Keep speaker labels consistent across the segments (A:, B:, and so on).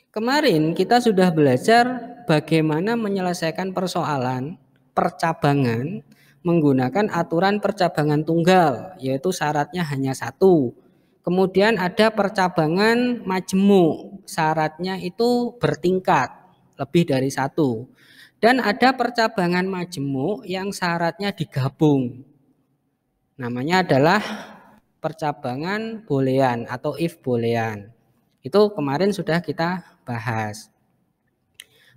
A: Kemarin kita sudah belajar bagaimana menyelesaikan persoalan percabangan menggunakan aturan percabangan tunggal, yaitu syaratnya hanya satu. Kemudian ada percabangan majemuk, syaratnya itu bertingkat, lebih dari satu. Dan ada percabangan majemuk yang syaratnya digabung. Namanya adalah percabangan boolean atau if boolean. Itu kemarin sudah kita bahas.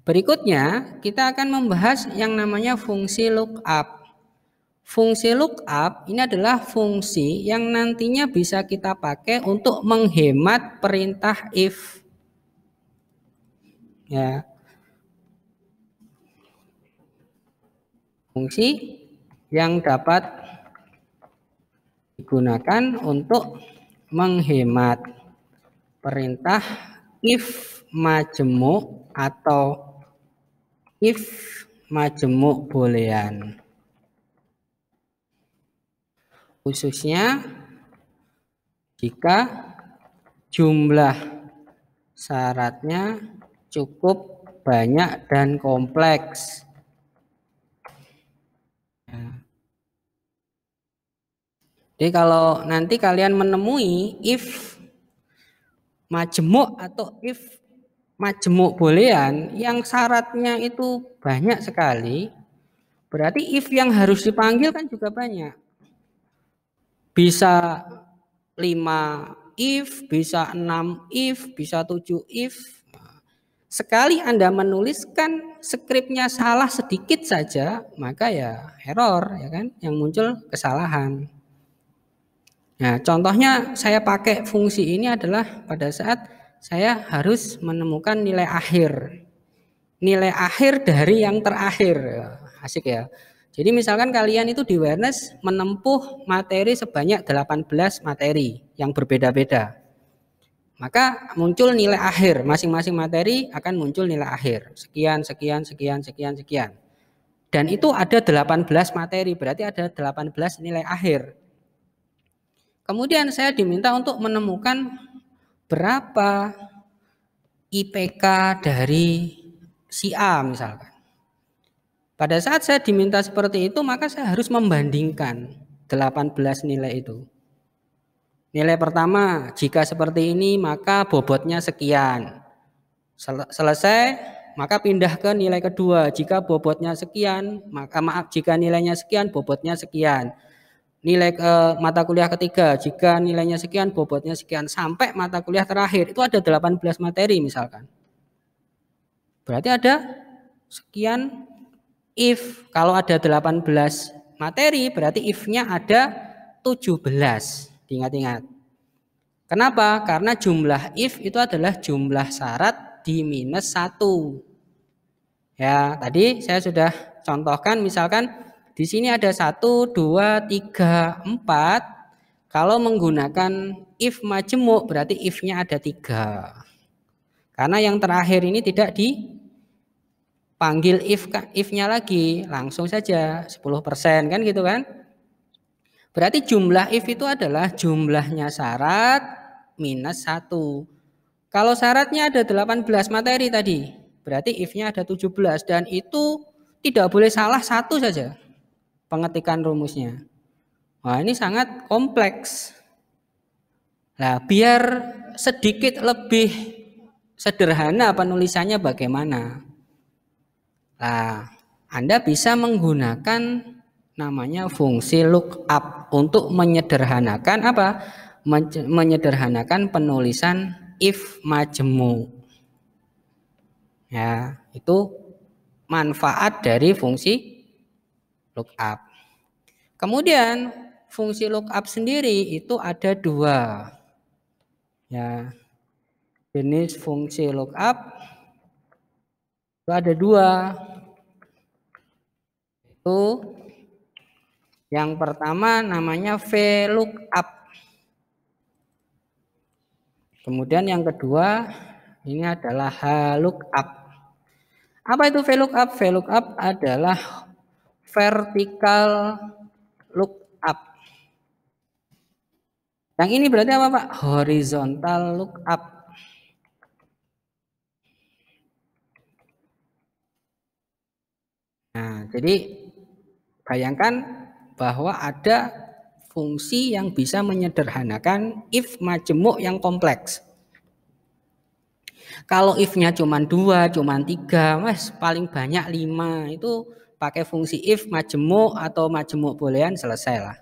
A: Berikutnya kita akan membahas yang namanya fungsi lookup. Fungsi lookup ini adalah fungsi yang nantinya bisa kita pakai untuk menghemat perintah if. Ya. Fungsi yang dapat digunakan untuk menghemat perintah if majemuk atau if majemuk boolean. Khususnya jika jumlah syaratnya cukup banyak dan kompleks. Jadi kalau nanti kalian menemui if majemuk atau if majemuk boolean yang syaratnya itu banyak sekali, berarti if yang harus dipanggil kan juga banyak. Bisa 5 if, bisa 6 if, bisa 7 if. Sekali Anda menuliskan skripnya salah sedikit saja, maka ya error, ya kan, yang muncul kesalahan. Nah, contohnya saya pakai fungsi ini adalah pada saat saya harus menemukan nilai akhir. Nilai akhir dari yang terakhir. Asik ya. Jadi misalkan kalian itu di awareness menempuh materi sebanyak 18 materi yang berbeda-beda. Maka muncul nilai akhir, masing-masing materi akan muncul nilai akhir. Sekian, sekian, sekian, sekian, sekian. Dan itu ada 18 materi, berarti ada 18 nilai akhir. Kemudian saya diminta untuk menemukan berapa IPK dari si A misalkan. Pada saat saya diminta seperti itu, maka saya harus membandingkan 18 nilai itu. Nilai pertama, jika seperti ini maka bobotnya sekian. Selesai, maka pindah ke nilai kedua. Jika bobotnya sekian, maka jika nilainya sekian, bobotnya sekian. Nilai ke mata kuliah ketiga, jika nilainya sekian, bobotnya sekian. Sampai mata kuliah terakhir, itu ada 18 materi misalkan. Berarti ada sekian if. Kalau ada 18 materi, berarti if-nya ada 17. Ingat-ingat. Kenapa? Karena jumlah if itu adalah jumlah syarat di minus 1. Ya, tadi saya sudah contohkan misalkan di sini ada 1, 2, 3, 4. Kalau menggunakan if majemuk berarti if-nya ada 3. Karena yang terakhir ini tidak dipanggil if-nya lagi, langsung saja 10% kan gitu kan? Berarti jumlah if itu adalah jumlahnya syarat minus 1. Kalau syaratnya ada 18 materi tadi, berarti if-nya ada 17 dan itu tidak boleh salah satu saja pengetikan rumusnya. Wah, ini sangat kompleks. Nah, biar sedikit lebih sederhana penulisannya bagaimana? Nah, Anda bisa menggunakan namanya fungsi lookup untuk menyederhanakan apa? Menyederhanakan penulisan if majemuk. Ya, itu manfaat dari fungsi lookup. Kemudian fungsi lookup sendiri itu ada 2. Ya. Jenis fungsi lookup itu ada 2. Itu yang pertama namanya VLOOKUP. Kemudian yang kedua ini adalah HLOOKUP. Apa itu VLOOKUP? VLOOKUP adalah vertical lookup. Yang ini berarti apa, Pak? Horizontal lookup. Nah, jadi bayangkan bahwa ada fungsi yang bisa menyederhanakan if majemuk yang kompleks. Kalau if-nya cuma 2, cuma 3, mas paling banyak 5, itu pakai fungsi if majemuk atau majemuk boolean selesai lah.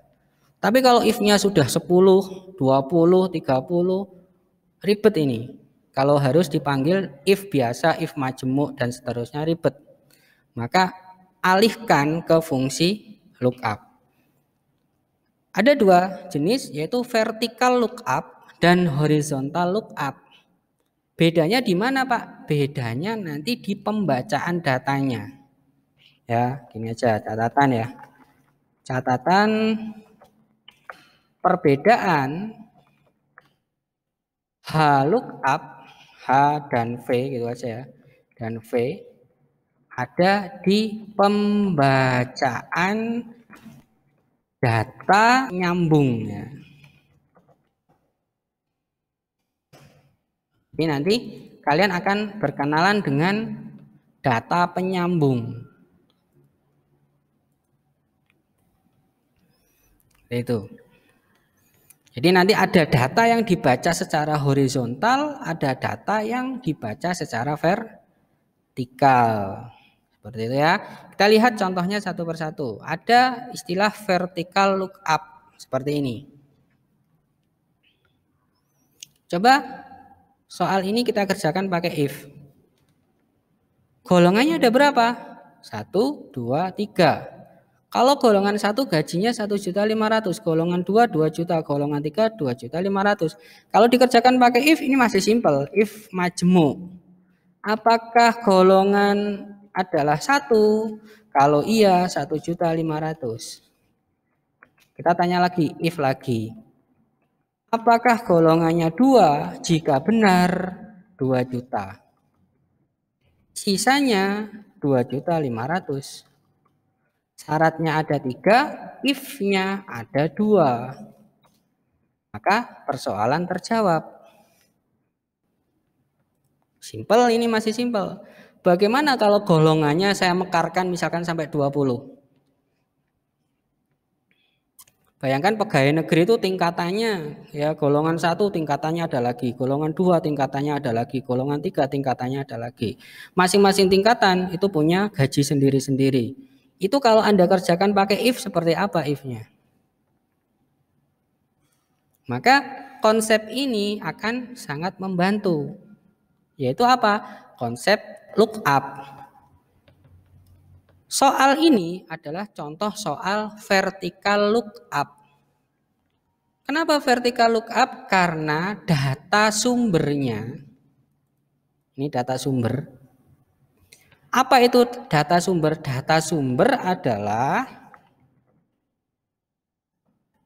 A: Tapi kalau if-nya sudah 10, 20, 30, ribet ini. Kalau harus dipanggil if biasa, if majemuk dan seterusnya ribet. Maka alihkan ke fungsi lookup. Ada dua jenis, yaitu vertical lookup dan horizontal lookup. Bedanya di mana, Pak? Bedanya nanti di pembacaan datanya. Ya, gini aja catatan ya. Catatan perbedaan H lookup, H dan V gitu aja ya. Dan V ada di pembacaan data nyambung ya. Jadi nanti kalian akan berkenalan dengan data penyambung. Itu. Jadi nanti ada data yang dibaca secara horizontal, ada data yang dibaca secara vertikal. Seperti itu ya. Kita lihat contohnya satu persatu. Ada istilah vertical lookup seperti ini. Coba soal ini kita kerjakan pakai if. Golongannya ada berapa? 1, 2, 3. Kalau golongan 1 gajinya 1.500.000, golongan 2 2 juta, golongan 3 2.500.000. Kalau dikerjakan pakai if ini masih simple, if majemuk. Apakah golongan adalah 1? Kalau iya 1.500.000. Kita tanya lagi, if lagi. Apakah golongannya 2? Jika benar 2 juta. Sisanya 2.500.000. Syaratnya ada 3, if-nya ada 2. Maka persoalan terjawab. Simple, ini masih simple. Bagaimana kalau golongannya saya mekarkan misalkan sampai 20? Bayangkan pegawai negeri itu tingkatannya, ya golongan 1 tingkatannya ada lagi, golongan 2 tingkatannya ada lagi, golongan 3 tingkatannya ada lagi. Masing-masing tingkatan itu punya gaji sendiri-sendiri. Itu kalau Anda kerjakan pakai if seperti apa if-nya? Maka konsep ini akan sangat membantu. Yaitu apa? Konsep lookup. Soal ini adalah contoh soal vertical lookup. Kenapa vertical lookup? Karena data sumbernya, ini data sumber. Apa itu data sumber? Data sumber adalah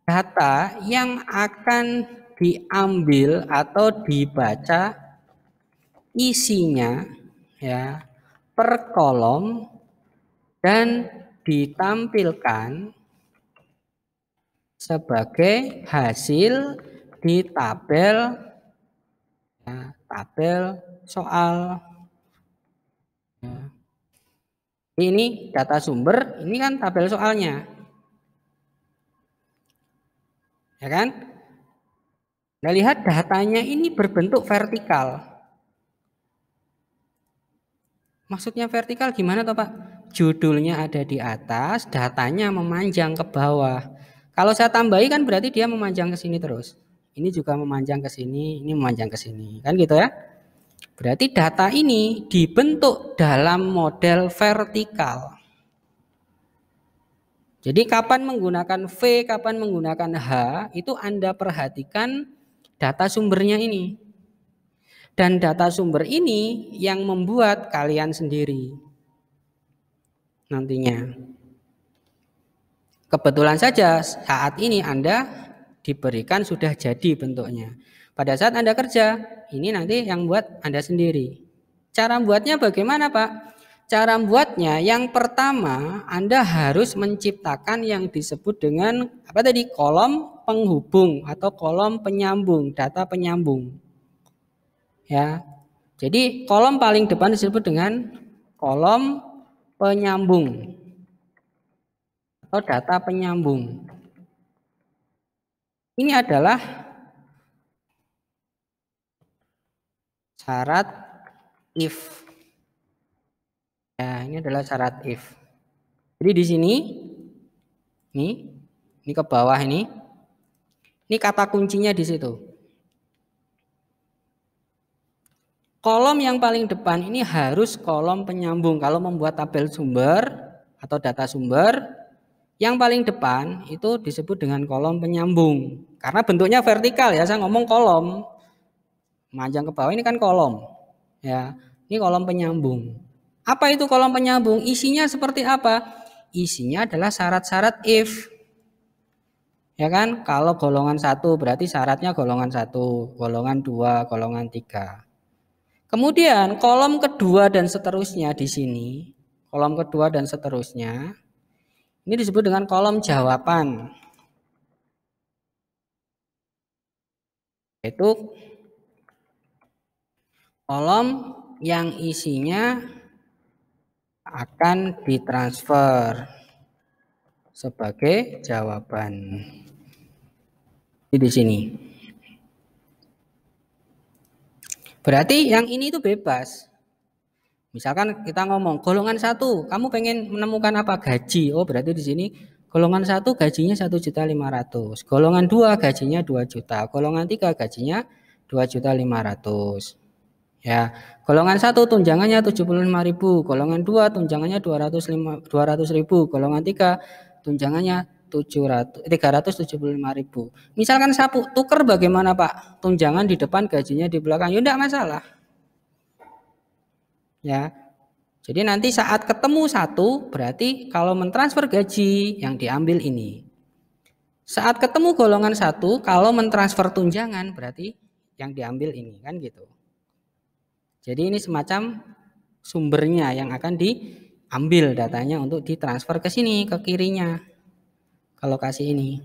A: data yang akan diambil atau dibaca isinya ya per kolom dan ditampilkan sebagai hasil di tabel ya, tabel soal. Ini data sumber, ini kan tabel soalnya. Ya kan? Nah, lihat datanya ini berbentuk vertikal. Maksudnya vertikal gimana toh, Pak? Judulnya ada di atas, datanya memanjang ke bawah. Kalau saya tambahi kan berarti dia memanjang ke sini terus. Ini juga memanjang ke sini, ini memanjang ke sini. Kan gitu ya? Berarti data ini dibentuk dalam model vertikal. Jadi kapan menggunakan V, kapan menggunakan H, itu Anda perhatikan data sumbernya ini. Dan data sumber ini yang membuat kalian sendiri nantinya. Kebetulan saja saat ini Anda diberikan sudah jadi bentuknya. Pada saat Anda kerja, ini nanti yang buat Anda sendiri. Cara buatnya bagaimana, Pak? Cara buatnya yang pertama Anda harus menciptakan yang disebut dengan apa tadi? Kolom penghubung atau kolom penyambung, data penyambung. Ya. Jadi kolom paling depan disebut dengan kolom penyambung atau data penyambung. Ini adalah syarat if. Ya, ini adalah syarat if. Jadi di sini, ini ke bawah ini kata kuncinya di situ. Kolom yang paling depan ini harus kolom penyambung. Kalau membuat tabel sumber atau data sumber, yang paling depan itu disebut dengan kolom penyambung. Karena bentuknya vertikal ya, saya ngomong kolom. Manjang ke bawah ini kan kolom. Ya, ini kolom penyambung. Apa itu kolom penyambung? Isinya seperti apa? Isinya adalah syarat-syarat if. Ya kan, kalau golongan 1 berarti syaratnya golongan 1, golongan 2, golongan 3. Kemudian kolom kedua dan seterusnya di sini, kolom kedua dan seterusnya, ini disebut dengan kolom jawaban. Yaitu kolom yang isinya akan ditransfer sebagai jawaban. Di sini. Berarti yang ini itu bebas. Misalkan kita ngomong golongan 1, kamu pengen menemukan apa? Gaji. Oh, berarti di sini golongan 1 gajinya 1.500.000. Golongan 2 gajinya 2 juta. Golongan 3 gajinya 2.500.000. Ya, golongan 1 tunjangannya 75.000, golongan 2 tunjangannya 200.000, golongan 3 tunjangannya 375.000. Misalkan sapu tuker bagaimana Pak? Tunjangan di depan, gajinya di belakang. Ya enggak masalah. Ya. Jadi nanti saat ketemu 1 berarti kalau mentransfer gaji yang diambil ini. Saat ketemu golongan 1 kalau mentransfer tunjangan berarti yang diambil ini, kan gitu. Jadi ini semacam sumbernya yang akan diambil datanya untuk ditransfer ke sini, ke kirinya. Ke lokasi ini.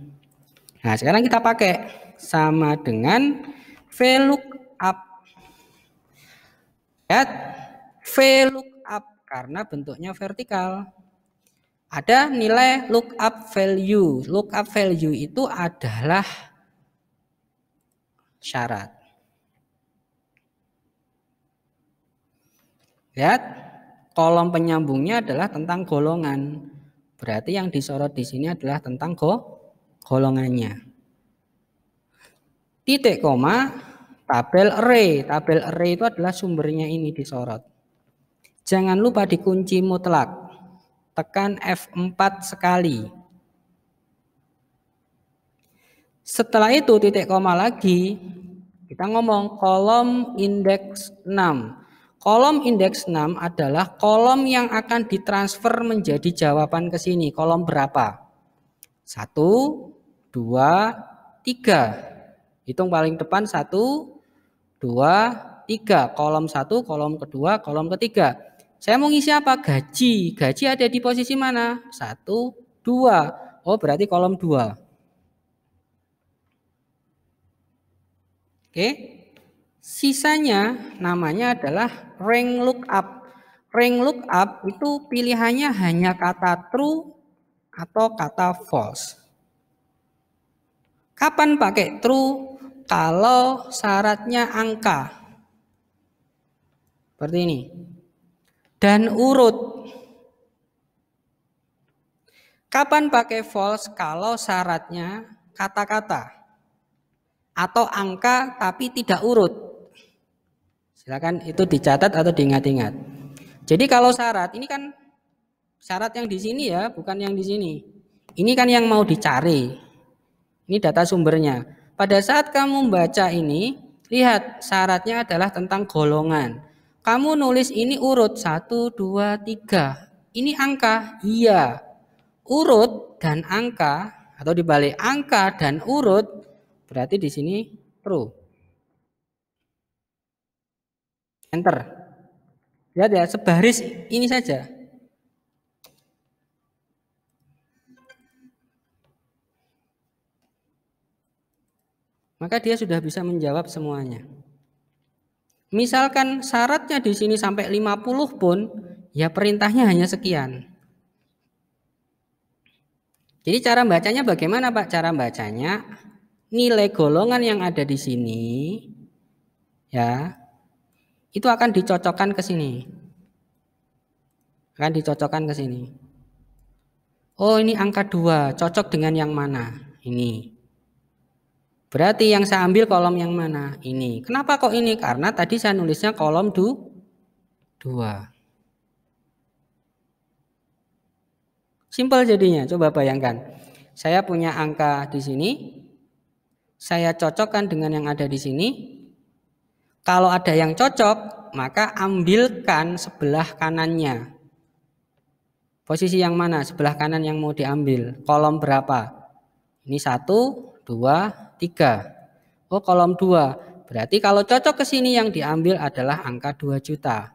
A: Nah, sekarang kita pakai sama dengan VLOOKUP. Lihat, VLOOKUP karena bentuknya vertikal. Ada nilai lookup value. Lookup value itu adalah syarat. Lihat, kolom penyambungnya adalah tentang golongan. Berarti yang disorot di sini adalah tentang golongannya. Titik koma, tabel array. Tabel array itu adalah sumbernya ini disorot. Jangan lupa dikunci mutlak. Tekan F4 sekali. Setelah itu titik koma lagi, kita ngomong kolom indeks 6. Kolom indeks 6 adalah kolom yang akan ditransfer menjadi jawaban ke sini. Kolom berapa? 1, 2, 3. Hitung paling depan 1, 2, 3. Kolom 1, kolom kedua, kolom ketiga. Saya mau ngisi apa? Gaji. Gaji ada di posisi mana? 1, 2. Oh, berarti kolom 2. Oke. Sisanya namanya adalah rank lookup. Rank lookup itu pilihannya hanya kata true atau kata false. Kapan pakai true? Kalau syaratnya angka. Seperti ini. Dan urut. Kapan pakai false? Kalau syaratnya kata-kata. Atau angka tapi tidak urut. Silakan itu dicatat atau diingat-ingat. Jadi kalau syarat, ini kan syarat yang di sini ya, bukan yang di sini. Ini kan yang mau dicari. Ini data sumbernya. Pada saat kamu membaca ini, lihat syaratnya adalah tentang golongan. Kamu nulis ini urut 1, 2, 3. Ini angka, iya. Urut dan angka atau dibalik angka dan urut berarti di sini true. Enter. Lihat ya, sebaris ini saja. Maka dia sudah bisa menjawab semuanya. Misalkan syaratnya di sini sampai 50 pun, Ya perintahnya hanya sekian. Jadi cara bacanya bagaimana Pak? Cara bacanya nilai golongan yang ada di sini ya itu akan dicocokkan ke sini. Akan dicocokkan ke sini. Oh ini angka 2 cocok dengan yang mana? Ini. Berarti yang saya ambil kolom yang mana? Ini. Kenapa kok ini? Karena tadi saya nulisnya kolom 2. Simpel jadinya. Coba bayangkan. Saya punya angka di sini. Saya cocokkan dengan yang ada di sini. Kalau ada yang cocok, maka ambilkan sebelah kanannya. Posisi yang mana? Sebelah kanan yang mau diambil. Kolom berapa? Ini 1, 2, 3. Oh kolom 2. Berarti kalau cocok ke sini yang diambil adalah angka 2 juta.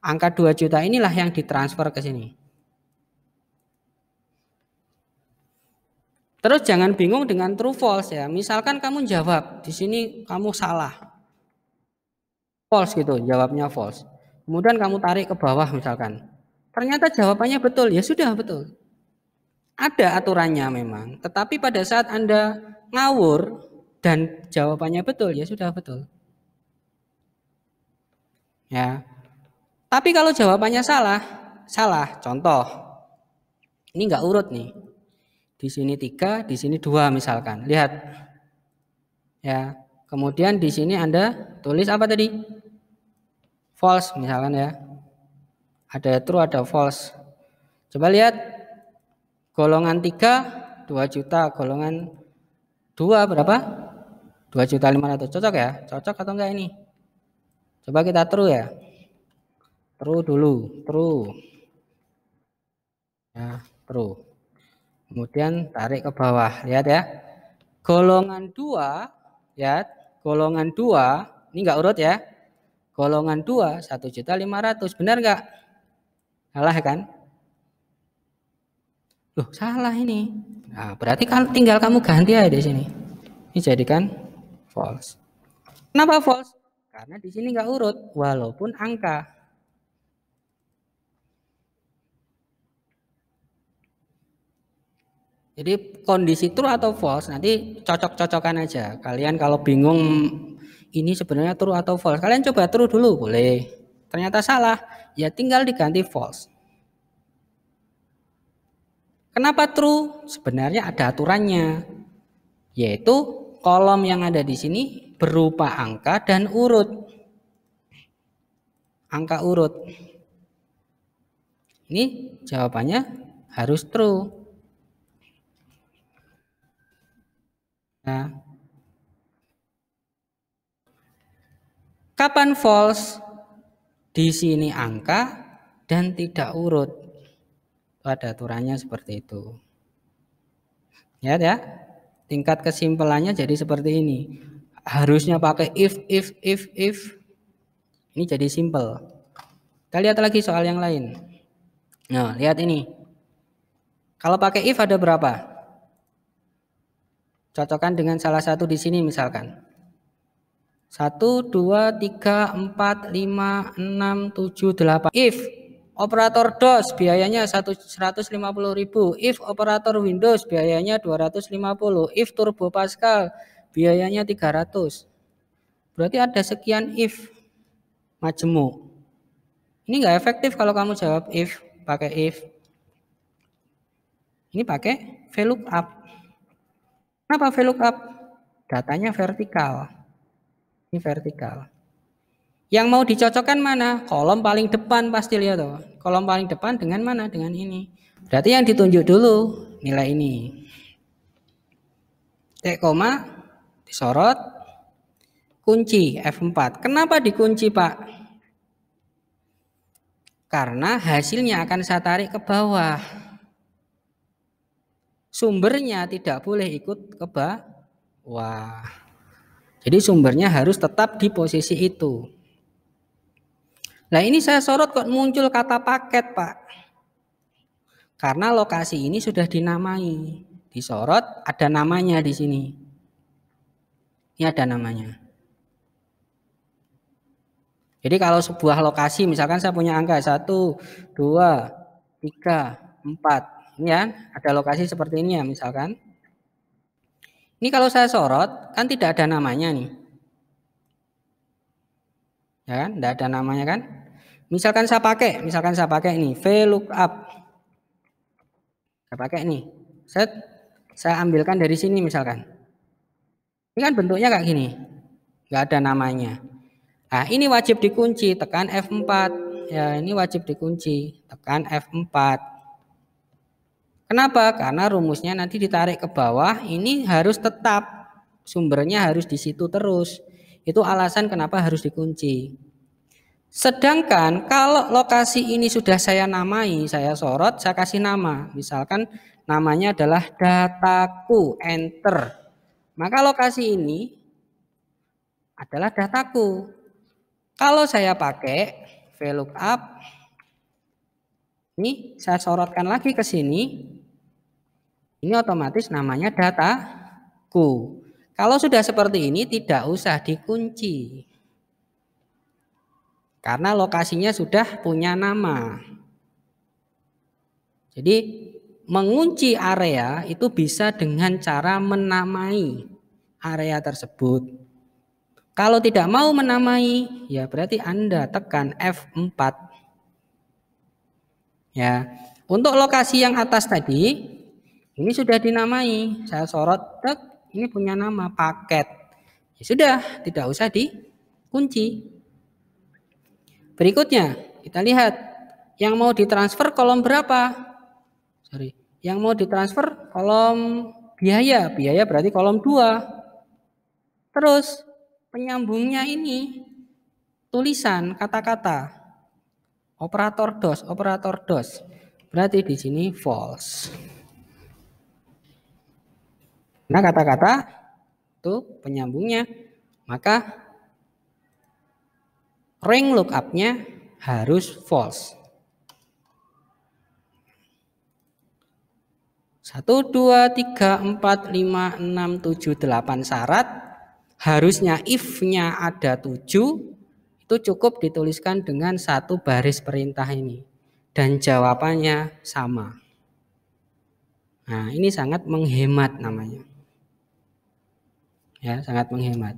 A: Angka 2 juta inilah yang ditransfer ke sini. Terus jangan bingung dengan true false ya. Misalkan kamu jawab, di sini kamu salah. False gitu, jawabnya false. Kemudian kamu tarik ke bawah misalkan. Ternyata jawabannya betul, ya sudah betul. Ada aturannya memang, tetapi pada saat Anda ngawur dan jawabannya betul, ya sudah betul. Ya. Tapi kalau jawabannya salah. Contoh. Ini enggak urut nih. Di sini 3, di sini 2 misalkan. Lihat. Ya. Kemudian di sini Anda tulis apa tadi? False misalkan ya. Ada true, ada false. Coba lihat. Golongan 3 2 juta, golongan 2 berapa? 2.500.000. Cocok ya? Cocok atau enggak ini? Coba kita true ya. True dulu, true. Ya, true. Kemudian tarik ke bawah, lihat ya. Golongan 2, ya, golongan 2, ini enggak urut ya. Golongan 2 1.500.000, benar enggak? Salah kan? Loh, salah ini. Nah, berarti kan tinggal kamu ganti aja di sini. Ini jadikan false. Kenapa false? Karena di sini enggak urut walaupun angka. Jadi kondisi true atau false nanti cocok-cocokan aja. Kalian kalau bingung ini sebenarnya true atau false, kalian coba true dulu boleh. Ternyata salah, ya tinggal diganti false. Kenapa true? Sebenarnya ada aturannya. Yaitu kolom yang ada di sini berupa angka dan urut. Angka urut. Ini jawabannya harus true. Nah, kapan false? Di sini angka dan tidak urut. Ada aturannya seperti itu. Ya, tingkat kesimpulannya jadi seperti ini. Harusnya pakai if. Ini jadi simple. Kita lihat lagi soal yang lain. Nah, lihat ini. Kalau pakai if ada berapa? Cocokkan dengan salah satu di sini misalkan. 1, 2, 3, 4, 5, 6, 7, 8. If operator DOS biayanya 150.000. If operator Windows biayanya 250. If Turbo Pascal biayanya 300. Berarti ada sekian if majemuk. Ini enggak efektif kalau kamu jawab if pakai if. Ini pakai VLOOKUP. Kenapa VLOOKUP? Datanya vertikal. Ini vertikal. Yang mau dicocokkan mana? Kolom paling depan pasti lihat tuh. Kolom paling depan dengan mana? Dengan ini. Berarti yang ditunjuk dulu nilai ini. Titik koma, disorot, kunci F4. Kenapa dikunci Pak? Karena hasilnya akan saya tarik ke bawah. Sumbernya tidak boleh ikut ke bawah. Jadi sumbernya harus tetap di posisi itu. Nah ini saya sorot kok muncul kata paket Pak. Karena lokasi ini sudah dinamai. Disorot ada namanya di sini. Ini ada namanya. Jadi kalau sebuah lokasi, misalkan saya punya angka 1, 2, 3, 4. Ini ya, ada lokasi seperti ini ya misalkan. Ini kalau saya sorot, kan tidak ada namanya nih. Ya kan, tidak ada namanya kan. Misalkan saya pakai ini, VLOOKUP. Saya pakai nih, saya ambilkan dari sini misalkan. Ini kan bentuknya kayak gini, nggak ada namanya. Nah, ini wajib dikunci, tekan F4. Ya, ini wajib dikunci, tekan F4. Kenapa? Karena rumusnya nanti ditarik ke bawah, ini harus tetap, sumbernya harus di situ terus. Itu alasan kenapa harus dikunci. Sedangkan kalau lokasi ini sudah saya namai, saya sorot, saya kasih nama. Misalkan namanya adalah dataku, enter. Maka lokasi ini adalah dataku. Kalau saya pakai VLOOKUP, ini saya sorotkan lagi ke sini, ini otomatis namanya dataku. Kalau sudah seperti ini tidak usah dikunci. Karena lokasinya sudah punya nama. Jadi mengunci area itu bisa dengan cara menamai area tersebut. Kalau tidak mau menamai, ya berarti Anda tekan F4. Ya, untuk lokasi yang atas tadi, ini sudah dinamai. Saya sorot, ini punya nama paket. Ya sudah, tidak usah dikunci. Berikutnya, kita lihat yang mau ditransfer kolom berapa? Yang mau ditransfer kolom biaya. Biaya berarti kolom 2. Terus penyambungnya ini tulisan kata-kata. Operator DOS. Berarti di sini false. Nah, kata-kata itu penyambungnya, maka ring lookup-nya harus false. 1, 2, 3, 4, 5, 6, 7, 8 syarat. Harusnya if-nya ada 7. Itu cukup dituliskan dengan 1 baris perintah ini. Dan jawabannya sama. Nah, ini sangat menghemat namanya. Ya, sangat menghemat.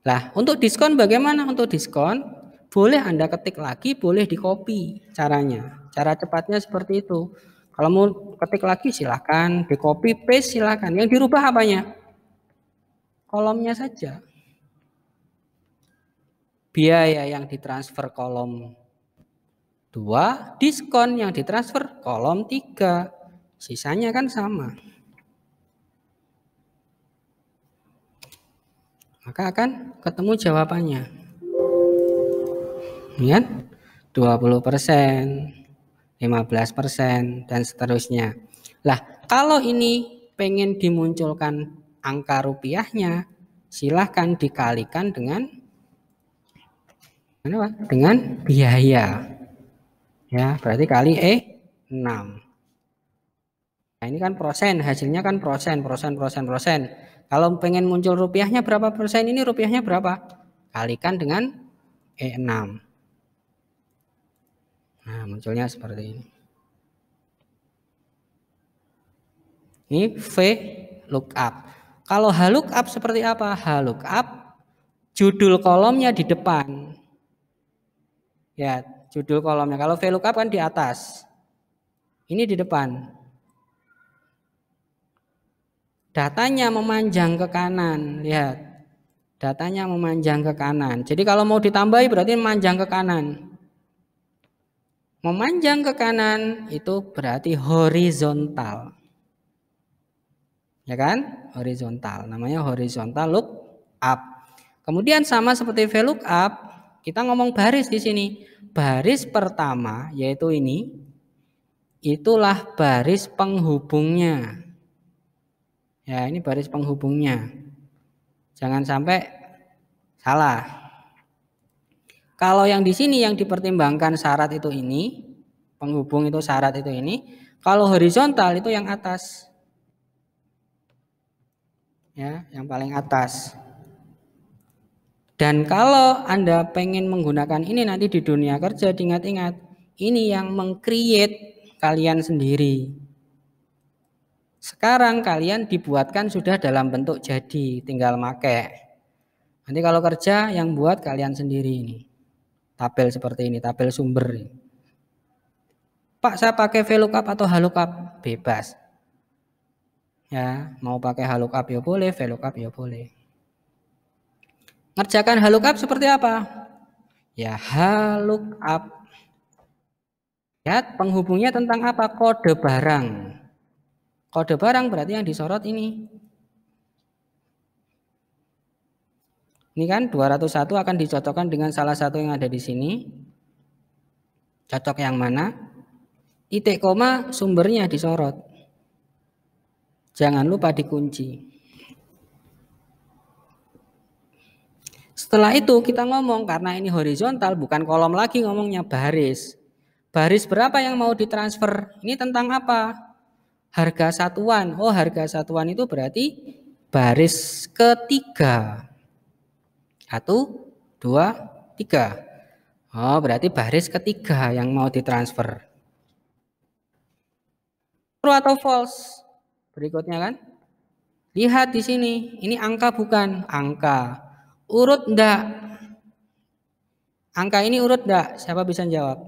A: Nah, untuk diskon bagaimana? Untuk diskon boleh Anda ketik lagi, boleh di copy caranya. Cara cepatnya seperti itu. Kalau mau ketik lagi silahkan, di copy paste silahkan. Yang dirubah apanya? Kolomnya saja. Biaya yang ditransfer kolom 2, diskon yang ditransfer kolom 3. Sisanya kan sama. Maka akan ketemu jawabannya. Ya, 20%, 15%, dan seterusnya. Lah, kalau ini pengen dimunculkan angka rupiahnya, silahkan dikalikan dengan biaya. Ya, berarti kali 6. Nah, ini kan persen, hasilnya kan persen. Kalau pengen muncul rupiahnya berapa persen, ini rupiahnya berapa? Kalikan dengan E6. Nah, munculnya seperti ini. Ini VLOOKUP. Kalau HLOOKUP seperti apa? HLOOKUP judul kolomnya di depan. Ya, judul kolomnya. Kalau VLOOKUP kan di atas. Ini di depan. Datanya memanjang ke kanan, lihat. Datanya memanjang ke kanan. Jadi kalau mau ditambahi berarti memanjang ke kanan. Memanjang ke kanan itu berarti horizontal. Ya kan? Horizontal. Namanya horizontal lookup. Kemudian sama seperti VLOOKUP, kita ngomong baris di sini. Baris pertama yaitu ini. Itulah baris penghubungnya. Ya, ini baris penghubungnya. Jangan sampai salah. Kalau yang di sini yang dipertimbangkan syarat itu ini, penghubung itu syarat itu ini. Kalau horizontal itu yang atas. Ya, yang paling atas. Dan kalau Anda pengen menggunakan ini nanti di dunia kerja, diingat-ingat, ini yang meng-create kalian sendiri. Sekarang kalian dibuatkan sudah dalam bentuk jadi, tinggal make. Nanti kalau kerja yang buat kalian sendiri ini. Tabel seperti ini, tabel sumber. Pak, saya pakai VLOOKUP atau HLOOKUP? Bebas. Ya, mau pakai HLOOKUP ya boleh, VLOOKUP ya boleh. Ngerjakan HLOOKUP seperti apa? Ya, HLOOKUP. Lihat penghubungnya tentang apa? Kode barang. Kode barang berarti yang disorot ini. Ini kan 201 akan dicocokkan dengan salah satu yang ada di sini. Cocok yang mana? Titik koma sumbernya disorot. Jangan lupa dikunci. Setelah itu kita ngomong, karena ini horizontal bukan kolom lagi, ngomongnya baris. Baris berapa yang mau ditransfer? Ini tentang apa? Harga satuan. Oh, harga satuan itu berarti baris ketiga. 1, 2, 3. Oh, berarti baris ketiga yang mau ditransfer. True atau false? Berikutnya kan? Lihat di sini, ini angka bukan? Angka. Urut enggak? Angka ini urut enggak? Siapa bisa jawab?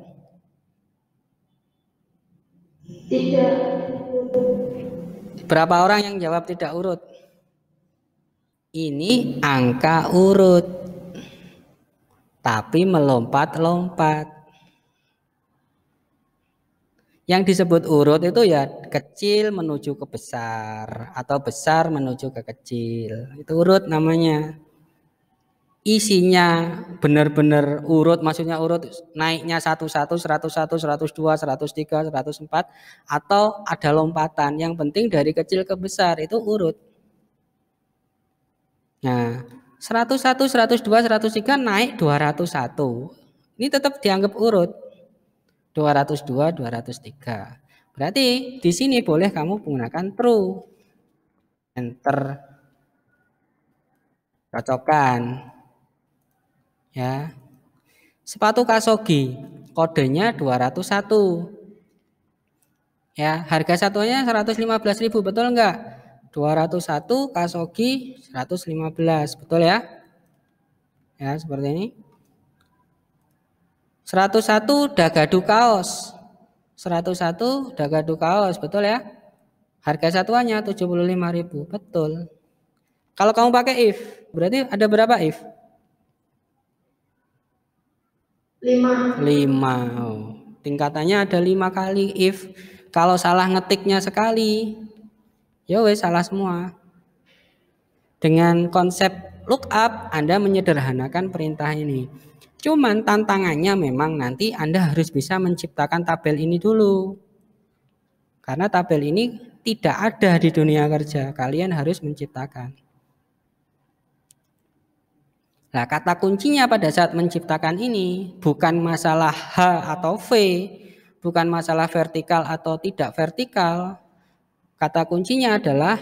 B: Tidak.
A: Berapa orang yang jawab tidak urut? Ini angka urut, tapi melompat-lompat. Yang disebut urut itu ya kecil menuju ke besar atau besar menuju ke kecil. Itu urut namanya. Isinya benar-benar urut, maksudnya urut naiknya 101, 101, 102, 103, 104 atau ada lompatan. Yang penting dari kecil ke besar itu urut. Nah, 101, 102, 103 naik 201. Ini tetap dianggap urut. 202, 203. Berarti di sini boleh kamu menggunakan true. Enter. Cocokkan. Ya. Sepatu Kasogi, kodenya 201. Ya, harga satunya 115.000, betul enggak? 201 Kasogi 115, betul ya? Ya, seperti ini. 101 Dagadu kaos. 101 Dagadu kaos, betul ya? Harga satuannya 75.000, betul. Kalau kamu pakai if, berarti ada berapa if?
B: 5.
A: Oh, tingkatannya ada 5 kali if. Kalau salah ngetiknya sekali, ya wes salah semua. Dengan konsep lookup, Anda menyederhanakan perintah ini. Cuman tantangannya memang nanti Anda harus bisa menciptakan tabel ini dulu. Karena tabel ini tidak ada di dunia kerja. Kalian harus menciptakan. Nah, kata kuncinya pada saat menciptakan ini bukan masalah H atau V, bukan masalah vertikal atau tidak vertikal. Kata kuncinya adalah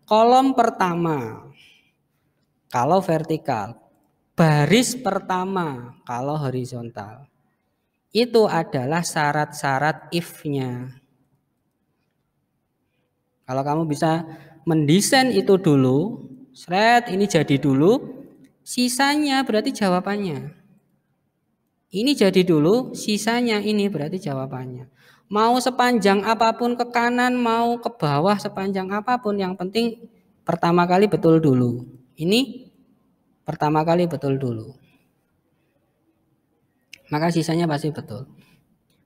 A: kolom pertama kalau vertikal, baris pertama kalau horizontal. Itu adalah syarat-syarat if-nya. Kalau kamu bisa mendesain itu dulu, ini jadi dulu, sisanya berarti jawabannya. Ini jadi dulu, sisanya ini berarti jawabannya. Mau sepanjang apapun ke kanan, mau ke bawah sepanjang apapun, yang penting pertama kali betul dulu. Ini pertama kali betul dulu. Maka sisanya pasti betul.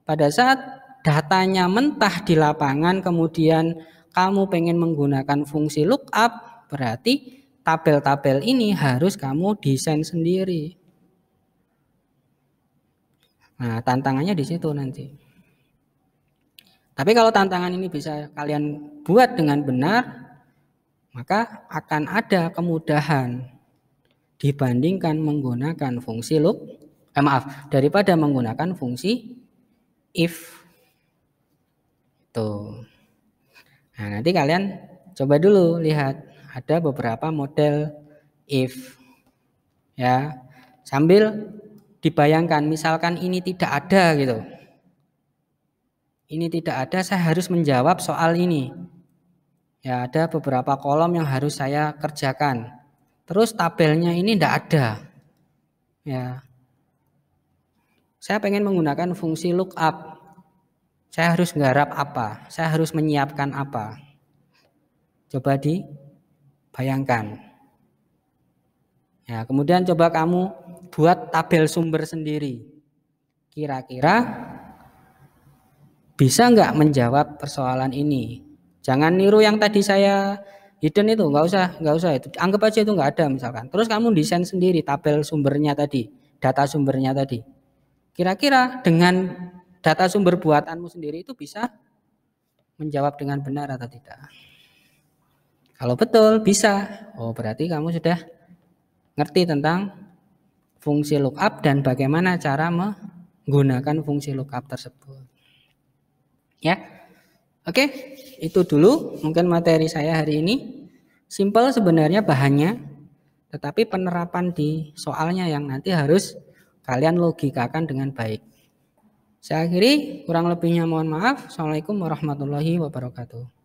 A: Pada saat datanya mentah di lapangan, kemudian kamu pengen menggunakan fungsi lookup, berarti tabel-tabel ini harus kamu desain sendiri. Nah, tantangannya di situ nanti. Tapi kalau tantangan ini bisa kalian buat dengan benar, maka akan ada kemudahan dibandingkan menggunakan fungsi daripada menggunakan fungsi if. Tuh. Nah, nanti kalian coba dulu lihat, ada beberapa model if. Ya, sambil dibayangkan misalkan ini tidak ada gitu. Ini tidak ada, saya harus menjawab soal ini. Ya, ada beberapa kolom yang harus saya kerjakan. Terus tabelnya ini tidak ada. Ya. Saya pengen menggunakan fungsi lookup. Saya harus nggarap apa? Saya harus menyiapkan apa? Coba dibayangkan. Ya, kemudian coba kamu buat tabel sumber sendiri. Kira-kira bisa nggak menjawab persoalan ini? Jangan niru yang tadi saya hidden itu, nggak usah itu. Anggap aja itu nggak ada misalkan. Terus kamu desain sendiri tabel sumbernya tadi, data sumbernya tadi. Kira-kira dengan data sumber buatanmu sendiri itu bisa menjawab dengan benar atau tidak? Kalau betul bisa, oh berarti kamu sudah ngerti tentang fungsi lookup dan bagaimana cara menggunakan fungsi lookup tersebut. Ya, oke, itu dulu mungkin materi saya hari ini. Simple sebenarnya bahannya, tetapi penerapan di soalnya yang nanti harus kalian logikakan dengan baik. Saya akhiri, kurang lebihnya mohon maaf. Assalamualaikum warahmatullahi wabarakatuh.